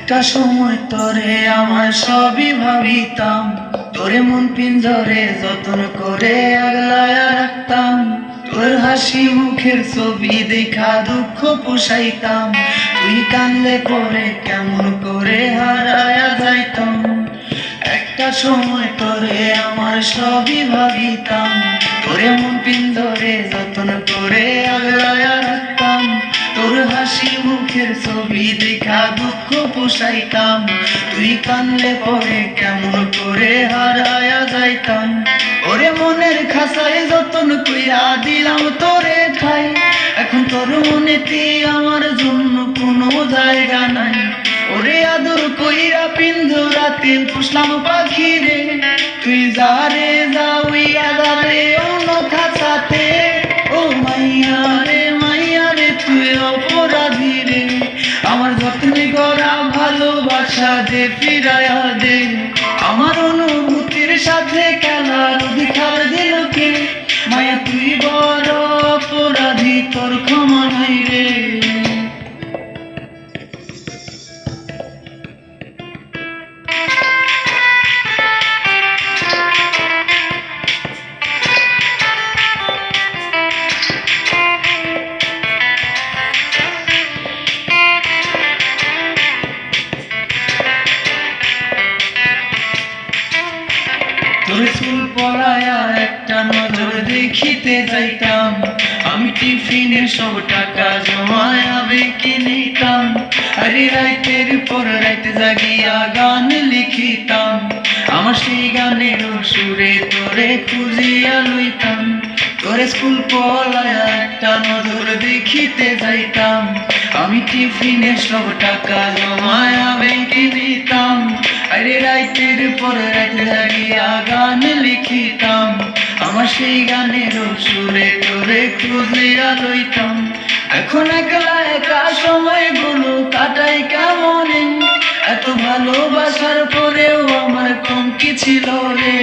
একটা সময় তোরে আমার সবই ভাবিতাম, তোরে মন পিঞ্জরে যত্ন করে আগলায়া রাখতাম। তোর হাসি মুখের ছবি দেখা দুঃখ পোষাইতাম, তুই কানলে পরে কেমন করে হারায়া যাইতাম। একটা সময় তোরে আমার সবই ভাবিতাম, তোরে মন পিঞ্জরে যত্ন করে আগলায়া রাখতাম। তোর হাসি মুখের ছবি দেখা দুঃখ পোষাইতাম, তুই কানলে পরে কেমন করে হারায়া যাইতাম। ওরে মনের খাসায় যতন কইরা দিলাম তোরে ঠাই, এখন তোর মনেতে আমার জন্য কোনো জায়গা নাই। ওরে আদর কইরা পিঞ্জরাতে পুষলাম পাখি রে, তুই যারে যাওই আদারে অন্য খাঁচাতে। ও মাইয়া রে মাইয়া রে তুই অপরাধী রে, আমার যত্নে গড়া ভালোবাসা দে ফিরায়া দে। আমার অনুভূতির সাথে খেলার অধিকার দিল কে, মায়া তুই বড় অপরাধী, তোর ক্ষমা নাই রে। তোর চুল পড়ায়া একটা নজর দেখিতে যাইতাম, আমি টিফিনে সব টাকা জমায়া বেঁকে নিতাম। আরে রাইতের পর রাইতে জাগিয়া গান লিখিতাম, আমার সেই গানের সুরে তোরে খুঁজিয়া লইতাম। তোরে স্কুল পড়ায়া একটা নজর দেখিতে যাইতাম, আমি টিফিনে সব টাকা জমায়া বেঁকে নিতাম। আরে রাইতের পর রাইতে জাগিয়া গান লিখিতাম, আমার সেই গানের সুরে তোরে খুঁজিয়া লইতাম। এখন একলা একা সময়গুলো কাটাই কেমনে, এত ভালোবাসার পরেও আমার কম কি ছিল রে।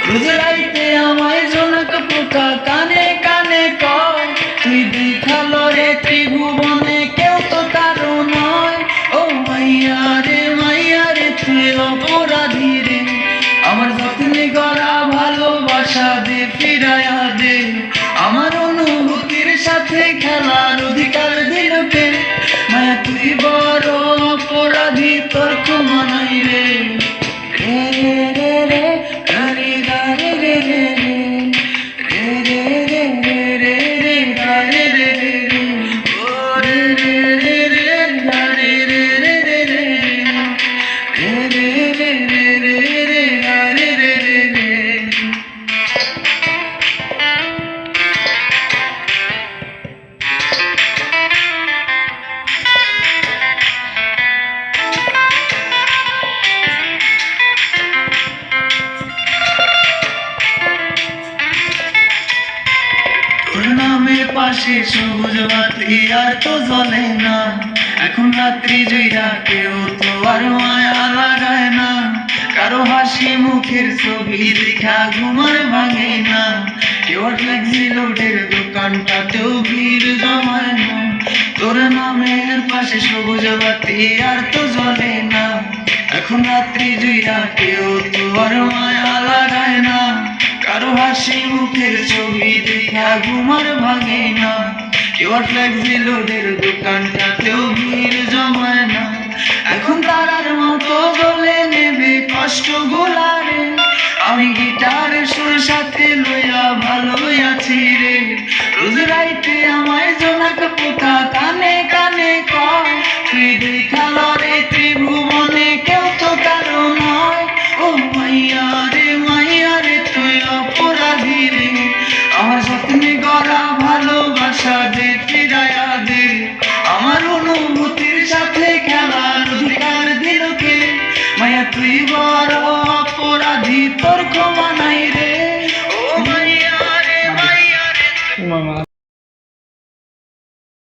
রোজ রাইতে আমায় জনক পোকা কানে কানে কয়, তুই দেখালো রে ত্রিভুবনে কেউ তো কারো নয়। ও মাইয়া রে মাইয়া রে তুই অপরাধী রে, আমার যত্নে গড়া ভালোবাসা দে ফিরায়া দে। আমার অনুভূতির সাথে খেলার অধিকার দিল কে, মায়া তুই বড় অপরাধী, তোর ক্ষমা নাই রে। রে রে রে রে রে রে রে রে রে রে রে রে রে রে রে ও রে রে রে রে রে রে রে রে রে রে রে রে রে রে রে। তোর নামের পাশে সবুজ বাতি আর তো জ্বলে না, এখন রাত্রি জুইরা কেউ তো আর মায়া লাগায় না। কারো হাসি মুখের ছবি দেখা ঘুমার ভাঙে না, কেউ ফ্লেক্সি লোডের দোকানটাতেও ভিড় জমায় না। তোর নামের পাশে সবুজ বাতি আর তো জ্বলে না, এখন রাত্রি জুইরা কেউ তো আর মায়া লাগায় না। কারো হাসি মুখের ছবি দেখা ঘুমার ভাঙে না, কেউ ফ্লেক্সি লোডের দোকানটাতেও ভিড় জমায় না। এখন তারার মতো গলে নেবে কষ্ট গোলারে, আমি গিটারের সুর সাথে লইয়া ভালোই আছি রে। রোজ রাইতে আমায় জোনাক পোকা কানে কানে কয়, তুই